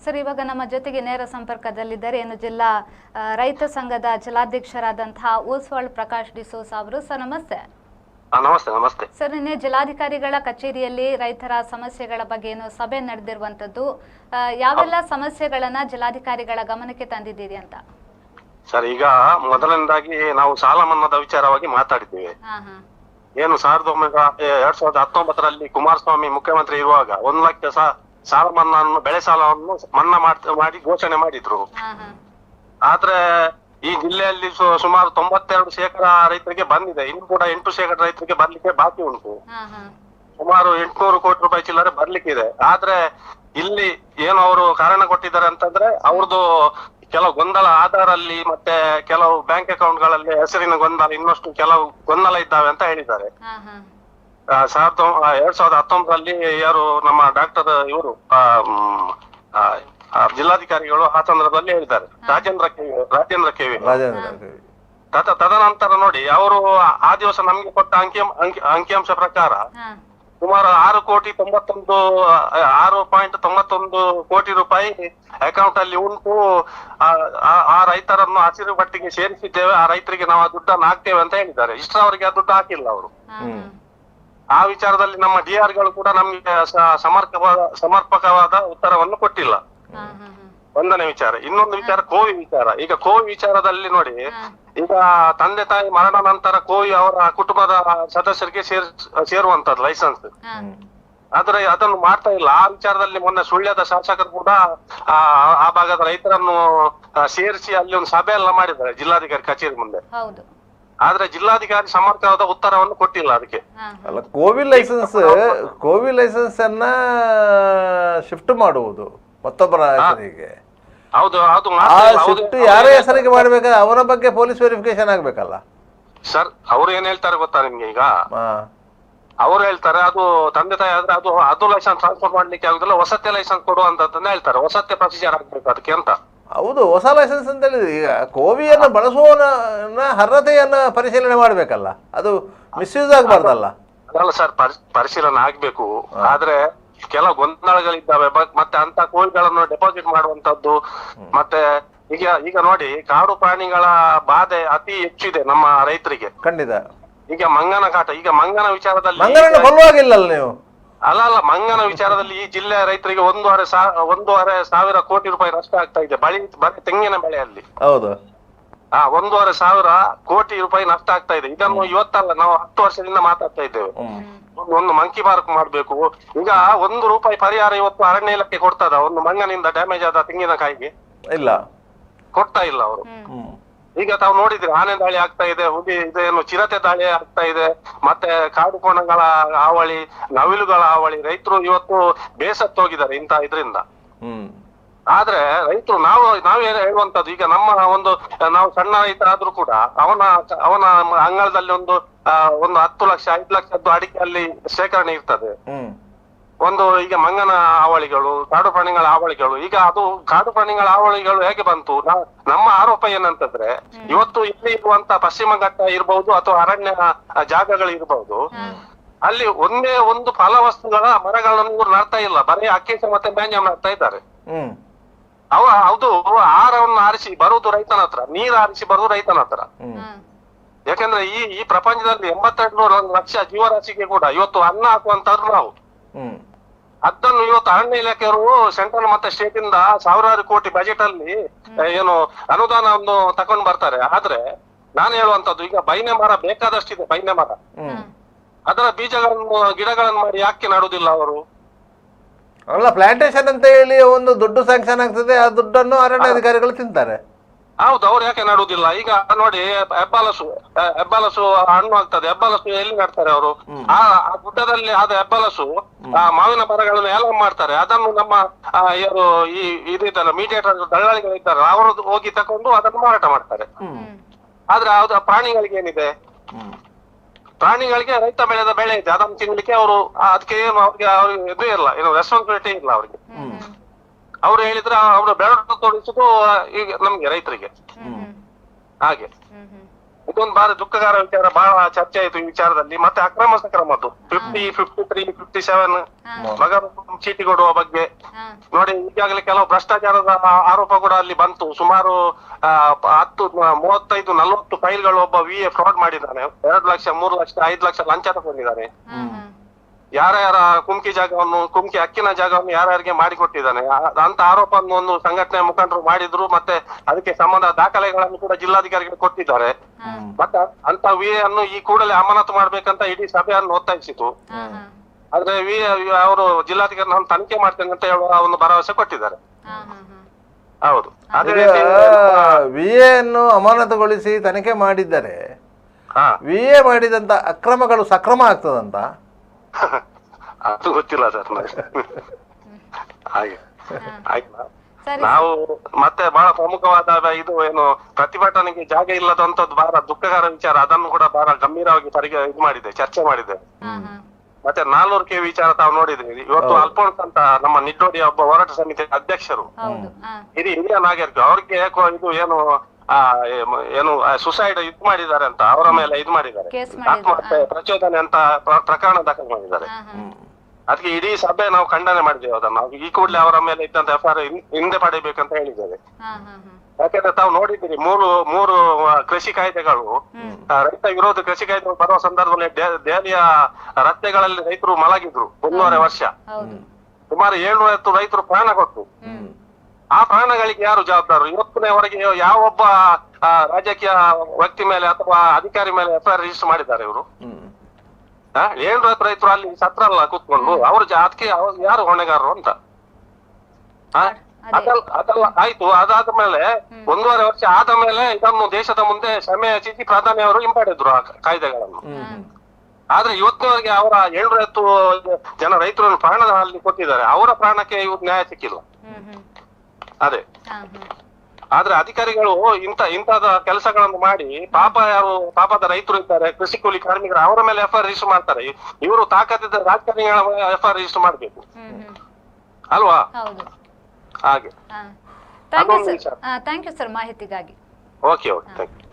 Sir, ಇವಾಗ ನಮ್ಮ ಜೊತೆಗೆ ನೇರ ಸಂಪರ್ಕದಲ್ಲಿದ್ದಾರೆ ಏನು ಜಿಲ್ಲಾ ರೈತ ಸಂಘದ ಜಿಲ್ಲಾಧ್ಯಕ್ಷರಾದಂತಹ ಊಸ್ವಾಳ್ ಪ್ರಕಾಶ್ ಡಿಸೋಸ್ ಅವರು. ಸರ್ ನಮಸ್ತೆ. ನಮಸ್ತೆ. ನಮಸ್ತೆ ಸರ್, ನಿನ್ನೆ ಜಿಲ್ಲಾಧಿಕಾರಿಗಳ ಕಚೇರಿಯಲ್ಲಿ ರೈತರ ಸಮಸ್ಯೆಗಳ ಬಗ್ಗೆ ಏನು ಸಭೆ ನಡೆದಿರುವಂತದ್ದು, ಯಾವೆಲ್ಲ ಸಮಸ್ಯೆಗಳನ್ನ ಜಿಲ್ಲಾಧಿಕಾರಿಗಳ ಗಮನಕ್ಕೆ ತಂದಿದ್ದೀರಿ ಅಂತ? ಸರ್, ಈಗ ಮೊದಲನೇದಾಗಿ ನಾವು ಸಾಲ ಮನ್ನಾದ ವಿಚಾರವಾಗಿ ಮಾತಾಡಿದ್ದೇವೆ. ಏನು 2019ರಲ್ಲಿ ಕುಮಾರಸ್ವಾಮಿ ಮುಖ್ಯಮಂತ್ರಿ ಇರುವಾಗ 1 ಲಕ್ಷ ಸಾಲ ಮನ್ನಾ ಬೆಳೆ ಸಾಲವನ್ನು ಮನ್ನಾ ಮಾಡಿ ಘೋಷಣೆ ಮಾಡಿದ್ರು. ಆದ್ರೆ ಈ ಜಿಲ್ಲೆಯಲ್ಲಿ ಸುಮಾರು 92% ರೈತರಿಗೆ ಬಂದಿದೆ. ಇನ್ನು ಕೂಡ 8% ರೈತರಿಗೆ ಬರ್ಲಿಕ್ಕೆ ಬಾಕಿ ಉಂಟು. ಸುಮಾರು 800 ಕೋಟಿ ರೂಪಾಯಿ ಚಿಲ್ಲರೆ ಬರ್ಲಿಕ್ಕಿದೆ. ಆದ್ರೆ ಇಲ್ಲಿ ಏನು ಅವರು ಕಾರಣ ಕೊಟ್ಟಿದ್ದಾರೆ ಅಂತಂದ್ರೆ, ಅವ್ರದ್ದು ಕೆಲವು ಗೊಂದಲ ಆಧಾರಲ್ಲಿ ಮತ್ತೆ ಕೆಲವು ಬ್ಯಾಂಕ್ ಅಕೌಂಟ್ ಗಳಲ್ಲಿ ಹೆಸರಿನ ಗೊಂದಲ, ಇನ್ನಷ್ಟು ಕೆಲವು ಗೊಂದಲ ಇದ್ದಾವೆ ಅಂತ ಹೇಳಿದ್ದಾರೆ. 2019ರಲ್ಲಿ ಯಾರು ನಮ್ಮ ಡಾಕ್ಟರ್ ಇವರು ಜಿಲ್ಲಾಧಿಕಾರಿಗಳು ಆ ಸಂದರ್ಭದಲ್ಲಿ ಹೇಳಿದ್ದಾರೆ, ರಾಜೇಂದ್ರ ಕೆವಿ. ತದನಂತರ ನೋಡಿ, ಅವರು ಆ ದಿವಸ ನಮ್ಗೆ ಕೊಟ್ಟ ಅಂಕಿಅಂಶ ಪ್ರಕಾರ ಸುಮಾರು 6.91 ಕೋಟಿ ರೂಪಾಯಿ ಅಕೌಂಟ್ ಅಲ್ಲಿ ಉಂಟು. ಆ ರೈತರನ್ನು ಹಸಿರು ಪಟ್ಟಿಗೆ ಸೇರಿಸಿದ್ದೇವೆ, ಆ ರೈತರಿಗೆ ನಾವು ಆ ದುಡ್ಡನ್ನು ಹಾಕ್ತೇವೆ ಅಂತ ಹೇಳಿದ್ದಾರೆ. ಇಷ್ಟರವರೆಗೆ ಆ ದುಡ್ಡು ಹಾಕಿಲ್ಲ ಅವರು. ಆ ವಿಚಾರದಲ್ಲಿ ನಮ್ಮ DR ಗಳು ಕೂಡ ನಮ್ಗೆ ಸಮರ್ಪಕವಾದ ಉತ್ತರವನ್ನು ಕೊಟ್ಟಿಲ್ಲ. ಒಂದನೇ ವಿಚಾರ. ಇನ್ನೊಂದು ವಿಚಾರ ಕೋವಿ ವಿಚಾರ. ಈಗ ಕೋವಿ ವಿಚಾರದಲ್ಲಿ ನೋಡಿ, ಈಗ ತಂದೆ ತಾಯಿ ಮರಣ ನಂತರ ಕೋವಿ ಅವರ ಕುಟುಂಬದ ಸದಸ್ಯರಿಗೆ ಸೇರುವಂತದ್ದು ಲೈಸೆನ್ಸ್. ಆದ್ರೆ ಅದನ್ನು ಮಾಡ್ತಾ ಇಲ್ಲ. ಆ ವಿಚಾರದಲ್ಲಿ ಮೊನ್ನೆ ಸುಳ್ಯದ ಶಾಸಕರು ಕೂಡ ಆ ಭಾಗದ ರೈತರನ್ನು ಸೇರಿಸಿ ಅಲ್ಲಿ ಒಂದು ಸಭೆ ಎಲ್ಲ ಮಾಡಿದ್ದಾರೆ ಜಿಲ್ಲಾಧಿಕಾರಿ ಕಚೇರಿ ಮುಂದೆ. ಆದ್ರೆ ಜಿಲ್ಲಾಧಿಕಾರಿ ಸಮರ್ಪಕವಾದ ಉತ್ತರವನ್ನು ಕೊಟ್ಟಿಲ್ಲ ಅದಕ್ಕೆ. ಅಲ್ಲ, ಕೋವಿ ಲೈಸೆನ್ಸ್ ಅನ್ನ ಶಿಫ್ಟ್ ಮಾಡುವುದು ಮತ್ತೊಬ್ಬರ ಹೆಸರಿಗೆ. ಹೌದು, ಅದು ಶಿಫ್ಟ್ ಯಾರ ಹೆಸರಿಗೆ ಮಾಡ್ಬೇಕಾದ್ರೆ ಅವರ ಬಗ್ಗೆ ಪೊಲೀಸ್ ವೆರಿಫಿಕೇಶನ್ ಆಗ್ಬೇಕಲ್ಲ ಸರ್. ಅವ್ರು ಏನ್ ಹೇಳ್ತಾರೆ ಗೊತ್ತಾ ನಿಮ್ಗೆ? ಈಗ ಅವ್ರು ಹೇಳ್ತಾರೆ, ಅದು ತಂದೆ ತಾಯಿ ಆದ್ರೆ ಅದು ಲೈಸೆನ್ಸ್ ಟ್ರಾನ್ಸ್ಫರ್ ಮಾಡ್ಲಿಕ್ಕೆ ಆಗುದಿಲ್ಲ, ಹೊಸತ್ತೆ ಲೈಸೆನ್ಸ್ ಕೊಡುವಂತದ್ದನ್ನ ಹೇಳ್ತಾರೆ. ಹೊಸತ್ತೆ ಪ್ರೊಸೀಜರ್ ಆಗ್ಬೇಕು ಅದಕ್ಕೆ ಅಂತ. ಹೌದು, ಹೊಸ ಲೈಸೆನ್ಸ್ ಅಂತ ಹೇಳಿದ್ರೆ ಈಗ ಕೋವಿಯನ್ನು ಬಳಸುವವನ ಅರ್ಹತೆಯನ್ನ ಪರಿಶೀಲನೆ ಮಾಡ್ಬೇಕಲ್ಲ, ಅದು ಮಿಸ್ಯೂಸ್ ಆಗ್ಬಾರ್ದಲ್ಲ. ಅಲ್ಲ ಸರ್, ಪರಿಶೀಲನೆ ಆಗ್ಬೇಕು. ಆದ್ರೆ ಕೆಲವು ಗೊಂದಲಗಳಿದ್ದಾವೆ. ಮತ್ತೆ ಅಂತ ಕೋವಿಗಳನ್ನು ಡೆಪಾಸಿಟ್ ಮಾಡುವಂತದ್ದು. ಮತ್ತೆ ಈಗ ನೋಡಿ, ಕಾಡು ಪ್ರಾಣಿಗಳ ಬಾಧೆ ಅತಿ ಹೆಚ್ಚಿದೆ ನಮ್ಮ ರೈತರಿಗೆ. ಖಂಡಿತ. ಈಗ ಮಂಗನ ಕಾಟ, ಈಗ ಮಂಗನ ವಿಚಾರದಲ್ಲಿ ನೀವು ಅಲ್ಲ ಮಂಗನ ವಿಚಾರದಲ್ಲಿ ಈ ಜಿಲ್ಲೆಯ ರೈತರಿಗೆ 1.5 ಸಾವಿರ ಕೋಟಿ ರೂಪಾಯಿ ನಷ್ಟ ಆಗ್ತಾ ಇದೆ. ಬರೀ ತೆಂಗಿನ ಬೆಳೆಯಲ್ಲಿ. ಹೌದು, 1.5 ಕೋಟಿ ರೂಪಾಯಿ ನಷ್ಟ ಆಗ್ತಾ ಇದೆ. ಇದನ್ನು ಇವತ್ತಲ್ಲ, ನಾವು 10 ವರ್ಷದಿಂದ ಮಾತಾಡ್ತಾ ಇದ್ದೇವೆ. ಒಂದು ಮಂಕಿ ಮಾರ್ಕ್ ಮಾಡ್ಬೇಕು. ಈಗ ₹1 ಪರಿಹಾರ ಇವತ್ತು ಅರಣ್ಯ ಇಲಾಖೆ ಕೊಡ್ತದ ಒಂದು ಮಂಗನಿಂದ ಡ್ಯಾಮೇಜ್ ಆದ ತೆಂಗಿನಕಾಯಿಗೆ? ಇಲ್ಲ, ಕೊಡ್ತಾ ಇಲ್ಲ ಅವರು. ಈಗ ತಾವು ನೋಡಿದ್ರೆ ಆನೆ ದಾಳಿ ಆಗ್ತಾ ಇದೆ, ಇದೇನು ಚಿರತೆ ದಾಳಿ ಆಗ್ತಾ ಇದೆ, ಮತ್ತೆ ಕಾಡು ಕೋಣಗಳ ಹಾವಳಿ, ನವಿಲುಗಳ ಹಾವಳಿ. ರೈತರು ಇವತ್ತು ಬೇಸತ್ತೋಗಿದ್ದಾರೆ ಇದರಿಂದ. ಆದ್ರೆ ರೈತರು ನಾವೇನು ಹೇಳುವಂತದ್ದು, ಈಗ ನಮ್ಮ ನಾವು ಸಣ್ಣ ರೈತ ಆದ್ರೂ ಕೂಡ ಅವನ ಅಂಗಳದಲ್ಲಿ ಒಂದು 10 ಲಕ್ಷ 5 ಲಕ್ಷದ್ದು ಅಡಿಕೆ ಅಲ್ಲಿ ಶೇಖರಣೆ ಇರ್ತದೆ. ಈಗ ಮಂಗನ ಹಾವಳಿಗಳು, ಕಾಡು ಪ್ರಾಣಿಗಳ ಹಾವಳಿಗಳು. ಈಗ ಅದು ಕಾಡು ಪ್ರಾಣಿಗಳ ಹಾವಳಿಗಳು ಹೇಗೆ ಬಂತು? ನಮ್ಮ ಆರೋಪ ಏನಂತಂದ್ರೆ, ಇವತ್ತು ಇಲ್ಲಿ ಇರುವಂತ ಪಶ್ಚಿಮ ಘಟ್ಟ ಇರಬಹುದು ಅಥವಾ ಅರಣ್ಯ ಜಾಗಗಳು ಇರಬಹುದು, ಅಲ್ಲಿ ಒಂದೇ ಒಂದು ಫಲ ವಸ್ತುಗಳ ಮರಗಳನ್ನು ಇವರು ನಡ್ತಾ ಇಲ್ಲ, ಬರೀ ಅಕ್ಕೇಸ ಮತ್ತೆ ಬ್ಯಾಂಜ ನಡ್ತಾ ಇದ್ದಾರೆ. ಹೌದು, ಆಹಾರವನ್ನು ಆರಿಸಿ ಬರುವುದು ರೈತನ ಹತ್ರ, ನೀರು ಆರಿಸಿ ಬರುವುದು ರೈತನ ಹತ್ರ. ಯಾಕಂದ್ರೆ ಈ ಪ್ರಪಂಚದಲ್ಲಿ 82 ಲಕ್ಷ ಜೀವರಾಶಿಗೆ ಕೂಡ ಇವತ್ತು ಅನ್ನ ಹಾಕುವಂತವ್ರು ನಾವು. ಅದನ್ನು ಇವತ್ತು ಅರಣ್ಯ ಇಲಾಖೆಯವರು ಸೆಂಟ್ರಲ್ ಮತ್ತೆ ಸ್ಟೇಟ್ ಇಂದ ಸಾವಿರಾರು ಕೋಟಿ ಬಜೆಟ್ ಅಲ್ಲಿ ಏನು ಅನುದಾನವನ್ನು ತಗೊಂಡು ಬರ್ತಾರೆ. ಆದ್ರೆ ನಾನು ಹೇಳುವಂತದ್ದು, ಈಗ ಬೈನೆ ಮರ ಬೇಕಾದಷ್ಟಿದೆ. ಬೈನೆ ಮರ ಅದರ ಗಿಡಗಳನ್ನು ಮಾಡಿ ಯಾಕೆ ನಡುವುದಿಲ್ಲ ಅವರು? ಅಲ್ಲ, ಪ್ಲಾಂಟೇಶನ್ ಅಂತ ಹೇಳಿ ಒಂದು ದುಡ್ಡು ಸ್ಯಾಂಕ್ಷನ್ ಆಗ್ತದೆ, ಆ ದುಡ್ಡನ್ನು ಅರಣ್ಯ ಅಧಿಕಾರಿಗಳು ತಿಂತಾರೆ. ಹೌದು, ಅವ್ರು ಯಾಕೆ ನಡುವುದಿಲ್ಲ? ಈಗ ನೋಡಿ, ಹೆಬ್ಬಲಸು ಹಣ್ಣು ಆಗ್ತದೆ. ಹೆಬ್ಬಲಸು ಎಲ್ಲಿ ನಡ್ತಾರೆ ಅವರು? ಆ ಗುಡ್ಡದಲ್ಲಿ ಆದ ಹೆಬ್ಬಲಸು ಮಾವಿನ ಮರಗಳನ್ನು ಎಲ್ಲ ಮಾಡ್ತಾರೆ. ಅದನ್ನು ನಮ್ಮ ಮೀಡಿಯೇಟರ್ ದಳ್ಳಾಳಿಗಳಿದ್ದಾರೆ, ಅವರು ಹೋಗಿ ತಕೊಂಡು ಅದನ್ನು ಮಾರಾಟ ಮಾಡ್ತಾರೆ. ಆದ್ರೆ ಅದು ಪ್ರಾಣಿಗಳಿಗೆ ಏನಿದೆ? ಪ್ರಾಣಿಗಳಿಗೆ ರೈತ ಬೆಳೆದ ಬೆಳೆ ಇದೆ, ಅದನ್ನು ತಿನ್ಲಿಕ್ಕೆ ಅದಕ್ಕೆ ಏನು ಅವ್ರಿಗೆ ಇದು ಇಲ್ಲ, ಏನು ರೆಸ್ಪಾನ್ಸಿಬಿಲಿಟಿ ಇಲ್ಲ ಅವ್ರಿಗೆ. ಅವ್ರು ಹೇಳಿದ್ರೆ ಅವರು ಬೆಳೆ ತೋರಿಸುದು ಈಗ ನಮ್ಗೆ ರೈತರಿಗೆ ಹಾಗೆ. ಇದೊಂದು ಬಾರಿ ದುಃಖಕರ ವಿಚಾರ, ಬಹಳ ಚರ್ಚೆ ಆಯ್ತು ಈ ವಿಚಾರದಲ್ಲಿ. ಮತ್ತೆ ಅಕ್ರಮ ಸಕ್ರಮದ್ದು 50, 53, 57 ನಗರ ಚೀಟಿ ಕೊಡುವ ಬಗ್ಗೆ ನೋಡಿ. ಈಗಾಗಲೇ ಕೆಲವು ಭ್ರಷ್ಟಾಚಾರದ ಆರೋಪ ಕೂಡ ಅಲ್ಲಿ ಬಂತು. ಸುಮಾರು 10, 35, 40 ಫೈಲ್ಗಳು ಒಬ್ಬ VA ಫ್ರಾಡ್ ಮಾಡಿದ್ದಾನೆ. 2 ಲಕ್ಷ, 3 ಲಕ್ಷ, 5 ಲಕ್ಷ ಲಂಚ ತಗೊಂಡಿದ್ದಾನೆ. ಯಾರ್ಯಾರ ಕುಮ್ಕಿ ಅಕ್ಕಿನ ಜಾಗವನ್ನು ಯಾರ್ಯಾರಿಗೆ ಮಾಡಿಕೊಟ್ಟಿದ್ದಾನೆ ಅಂತ ಆರೋಪವನ್ನು ಒಂದು ಸಂಘಟನೆ ಮುಖಂಡರು ಮಾಡಿದ್ರು. ಮತ್ತೆ ಅದಕ್ಕೆ ಸಂಬಂಧ ದಾಖಲೆಗಳನ್ನು ಕೂಡ ಜಿಲ್ಲಾಧಿಕಾರಿಗಳು ಕೊಟ್ಟಿದ್ದಾರೆ. ಮತ್ತೆ ಅಂತ VA ಅನ್ನು ಈ ಕೂಡಲೇ ಅಮಾನತು ಮಾಡ್ಬೇಕಂತ ಇಡೀ ಸಭೆಯನ್ನು ಒತ್ತಾಯಿಸಿತು. ಆದ್ರೆ ಅವರು ಜಿಲ್ಲಾಧಿಕಾರಿ ನಾನು ತನಿಖೆ ಮಾಡ್ತೇನೆ ಅಂತ ಹೇಳುವ ಒಂದು ಭರವಸೆ ಕೊಟ್ಟಿದ್ದಾರೆ. ಹೌದು, ಅದೇ ರೀತಿ VA ಅನ್ನು ಅಮಾನತುಗೊಳಿಸಿ ತನಿಖೆ ಮಾಡಿದ್ದರೆ VA ಮಾಡಿದಂತ ಅಕ್ರಮಗಳು ಸಕ್ರಮ ಆಗ್ತದಂತ ಅದು ಗೊತ್ತಿಲ್ಲ ಸರ್. ಹಾಗೆ ಆಯ್ತಾ. ನಾವು ಮತ್ತೆ ಬಹಳ ಪ್ರಮುಖವಾದ ಇದು ಏನು ಪ್ರತಿಭಟನೆಗೆ ಜಾಗ ಇಲ್ಲದಂತದ್ದು ಬಹಳ ದುಃಖಕರ ವಿಚಾರ. ಅದನ್ನು ಕೂಡ ಬಹಳ ಗಂಭೀರವಾಗಿ ಇದು ಮಾಡಿದೆ, ಚರ್ಚೆ ಮಾಡಿದೆ. ಮತ್ತೆ 400 KV ವಿಚಾರ ತಾವು ನೋಡಿದ್ರಿ. ಇವತ್ತು ಅಲ್ಫೋನ್ಸ್ ಅಂತ ನಮ್ಮ ನಿಟ್ಟೋಡಿಯ ಒಬ್ಬ ಹೋರಾಟ ಸಮಿತಿ ಅಧ್ಯಕ್ಷರು, ಹಿರಿಯ ನಾಗರಿಕರು, ಅವ್ರಿಗೆ ಇದು ಏನು ಸುಸೈಡ್ ಇದು ಮಾಡಿದ್ದಾರೆ ಅಂತ ಅವರ ಮೇಲೆ ಇದು ಮಾಡಿದ್ದಾರೆ, ಆತ್ಮಹತ್ಯೆ ಪ್ರಚೋದನೆ ಅಂತ ಪ್ರಕರಣ ದಾಖಲು ಮಾಡಿದ್ದಾರೆ. ಅದಕ್ಕೆ ಇಡೀ ಸಭೆ ನಾವು ಖಂಡನೆ ಮಾಡಿದ್ದೇವೆ. ಅದನ್ನು ಈ ಕೂಡಲೇ ಅವರ ಮೇಲೆ ಇದ್ದಂತ FIR ಹಿಂದೆ ಪಡಿಬೇಕಂತ ಹೇಳಿದ್ದೇವೆ. ಯಾಕಂದ್ರೆ ತಾವು ನೋಡಿದ್ದೀರಿ, ಮೂರು ಕೃಷಿ ಕಾಯ್ದೆಗಳು, ರೈತ ವಿರೋಧಿ ಕೃಷಿ ಕಾಯ್ದೆಗಳು ಬರುವ ಸಂದರ್ಭದಲ್ಲಿ ದೆಹಲಿಯ ರಸ್ತೆಗಳಲ್ಲಿ ರೈತರು ಮಲಗಿದ್ರು 1.5 ವರ್ಷ. ಸುಮಾರು 700 ರೈತರು ಪ್ರಾಣ ಕೊಟ್ಟು. ಆ ಪ್ರಾಣಗಳಿಗೆ ಯಾರು ಜವಾಬ್ದಾರರು? ಇವತ್ತಿನವರೆಗೆ ಯಾವೊಬ್ಬ ರಾಜಕೀಯ ವ್ಯಕ್ತಿ ಮೇಲೆ ಅಥವಾ ಅಧಿಕಾರಿ ಮೇಲೆ FIR ರಿಜಿಸ್ಟರ್ ಮಾಡಿದ್ದಾರೆ ಇವರು? 700 ರೈತರು ಅಲ್ಲಿ ಸತ್ರಲ್ಲ ಕೂತ್ಕೊಂಡು, ಅವ್ರು ಅದಕ್ಕೆ ಯಾರು ಹೊಣೆಗಾರರು ಅಂತ? ಅದೆಲ್ಲ ಆಯ್ತು. ಅದಾದ ಮೇಲೆ 1.5 ವರ್ಷ ಆದ ಮೇಲೆ ಇದನ್ನು ದೇಶದ ಮುಂದೆ ಕ್ಷಮೆ ಯಾಚಿಸಿ ಪ್ರಧಾನಿ ಅವರು ಹಿಂಪಡೆದ್ರು ಆ ಕಾಯ್ದೆಗಳನ್ನು. ಆದ್ರೆ ಇವತ್ತಿನವರೆಗೆ ಅವರ 710 ಜನ ರೈತರನ್ನು ಪ್ರಾಣದಲ್ಲಿ ಕೊಟ್ಟಿದ್ದಾರೆ. ಅವರ ಪ್ರಾಣಕ್ಕೆ ಇವತ್ತು ನ್ಯಾಯ ಸಿಕ್ಕಿಲ್ಲ. ಅದೇ ಆದ್ರೆ ಅಧಿಕಾರಿಗಳು ಇಂತದ ಕೆಲಸಗಳನ್ನು ಮಾಡಿ ಪಾಪದ ರೈತರು ಇದ್ದಾರೆ, ಕೃಷಿ ಕೂಲಿ ಕಾರ್ಮಿಕರು, ಅವರ ಮೇಲೆ FIR ರಿಜಿಸ್ಟರ್ ಮಾಡ್ತಾರೆ. ಇವರು ತಾಕತ್ತಿದ್ದ ರಾಜಕಾರಣಿಗಳ FIR ರಿಜಿಸ್ಟರ್ ಮಾಡ್ಬೇಕು ಅಲ್ವಾ? ಹಾಗೆ ಥ್ಯಾಂಕ್ ಯು ಸರ್ ಮಾಹಿತಿಗಾಗಿ. Okay, thank you.